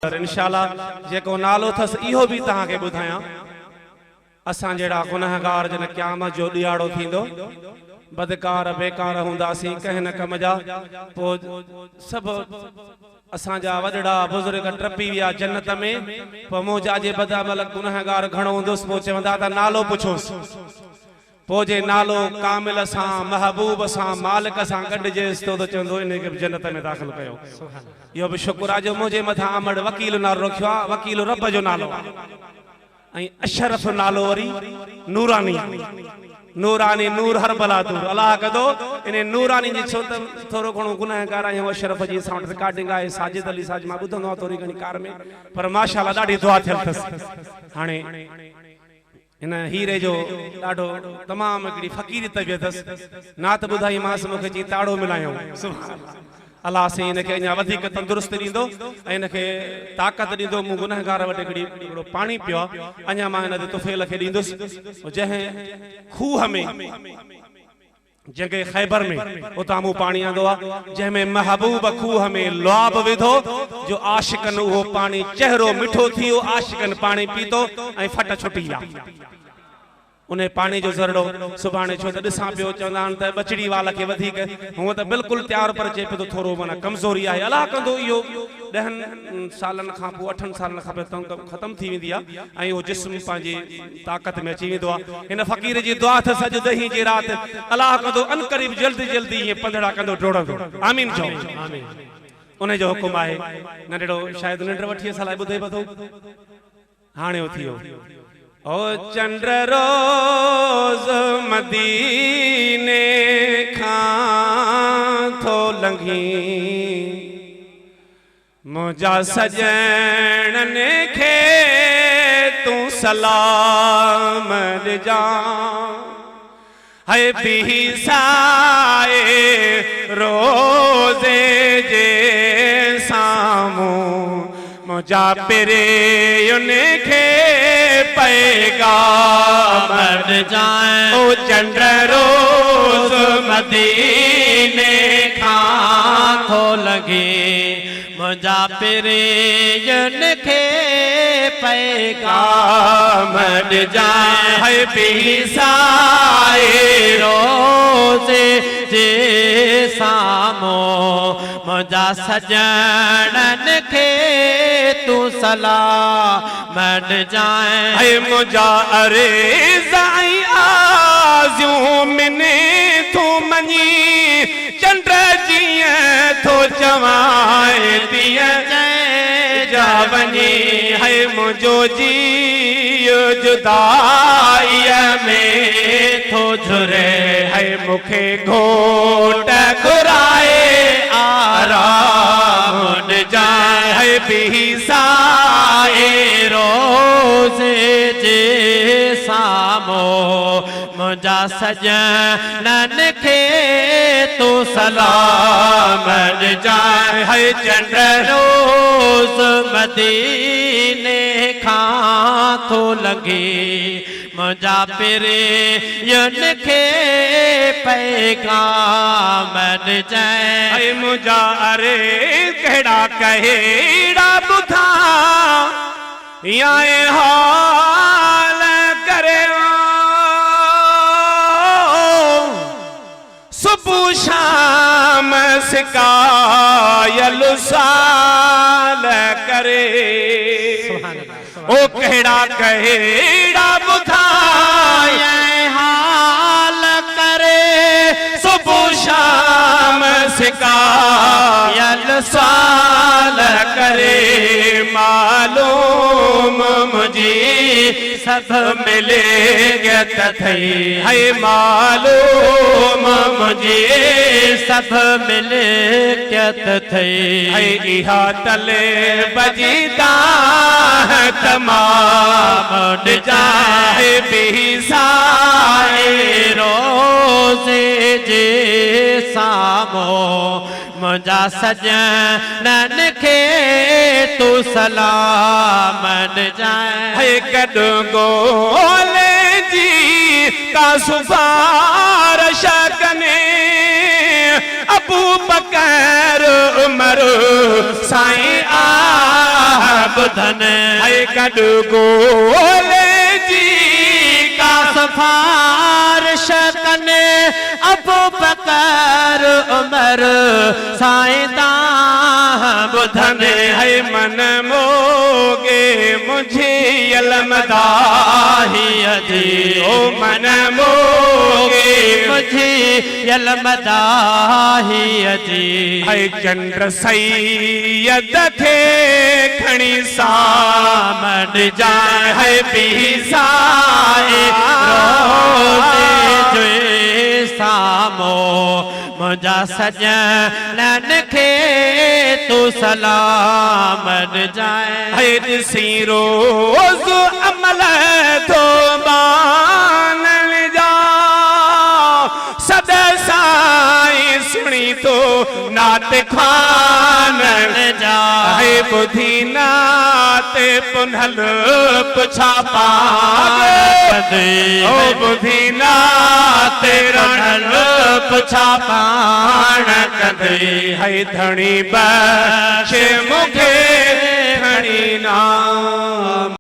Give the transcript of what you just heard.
इंशाअल्लाह जेको नालो थस इहो भी तहां के बुधाया असां जेड़ा गुनाहगार जन क़यामत जो दियाड़ो थींदो बदकार बेकार हुंदासी कह न कम जा पो सब असां जा वडड़ा बुजुर्ग ट्रपी विया जन्नत में पो मोजा जे बदमल गुनाहगार घणो हुंदुस पो चवंदा त नालो पुछोस पो जे नालो कामिल सा महबूब सा मालिक सा गडजेस तो चंदो इन के जन्नत में दाखिल कयो यो भी शुक्र आज मुझे मथा अमड़ वकील नालो रखियो वकील रब जो नालो आई अशरफ नालो वरी नूरानी नूरानी नूर हर बला दूर अल्लाह कदो इने नूरानी जी छो त थोरो घणो गुनाहगार आयो अशरफ जी साउंड रिकॉर्डिंग आहे साजिद अली साज मां बुधंदो थोरी घणी कार में पर माशाअल्लाह ॾाढी दुआ थियल थस हाणे इन हीरे जो ॾाढो तमाम एकड़ी फकीरी तबियत नात बुधाई मास मुखे जी ताड़ो मिलायो सुभान अल्लाह से इनके अञा वधिक तंदुरुस्त दींदो इनके ताकत दींदो मु गुनाहगार वटि एकड़ो पानी पियो अञा मां इन तुफेल के दींदुस जहे खूह में जगे खैबर में उता मु पानी आंदो जे में महबूब खूह में लुआब विधो जो आशिकन वो पानी चेहरो मिठो थियो आशिकन पानी पीतो ऐ फट छुटिया उन्हें पानी जो जरड़ो सुभाणे छो त दिसा पियो चवंदा त बचड़ी वाला के वधिक हूं त बिल्कुल तैयार पर चे पे तो थोरो मना कमजोरी आहे अल्लाह कंदो इयो 10 सालन खां पो 8 सालन खां पे खत्म थी वेंदी आ ऐं वो जिस्म पांजी ताकत में अची वेंदो आ इन फकीर जी दुआ थ सज दही जी रात अल्लाह कंदो अन करीब जल्दी जल्दी ये पंधड़ा कंदो डोड़ंदो आमीन चओ आमीन उन जो हुकुम आहे नंढड़ो शायद नंढ वठी सलाह बुधे बतो हाणे थियो ओ चंद्र रोज मदीने खां थो लंघी मुझा सजन खे तू सलाम ॾिजा है भी साए रोज़े जे सामूं मुझा पिरे उनखे पैगाम जाए ओ चंद्र रोज मदीने खां थो लगे मुझा पिरे उनखे पैगाम जाए है पीसाए रोज़े जे सामो मुझा सजनन खे तू सलाम जाए है मुझा अरे जाई आज़ू मिने तू मनी चंद्र जीअ थो चवाए दिया जावनी है मुझो जी जुदाई में थो झुरे है मुखे घोट घुराए आराम जाए है पीसाए रोज़े जे सामो मुझा सजनन खे तो सलाम जाए है चंद्र रोज मदीने खां थो लगे मुझा पिरे उनखे पैगाम जाए मुझा अरे कहिड़ा कहिड़ा बुधा या हाल करे सुबह शाम सिकायल साल करे ओ कहिड़ा कहिड़ा बुधाए हाल करे सुबह शाम सिकायल साल करे मालूम मुझे सब मिले थई है मालूम मुझे सब मिले थई है इहा तले बजीदा तमाम जाए पीसाए रोज़े जे सामो मुझा सजनन खे तू सलाम जाए है कॾो गोले जी का सुफारश कने अबू बकर उमर साईं आ बुधन है गॾु गोले जी का सिफारिश कने अबू बकर उमर साईं ता बुधन है मन मोगे मुझे अलमदाही अजी ओ मन मोगे मुझे अलमदाही अजी है चंद्र सैयद खे खणी सामन जाए है पीसाए रोज़े जो सामो मुझा सजन खे तू सलाम जाए है ॾिसी रोज़ अमल तो बानल जा सदा साईं सुणी तो नात खान जा है बुधी नात पुनल पुछा पागे ओ बुधी नात रणल पुछा पाण कदे है धणी बख्श मुखे धणी नाम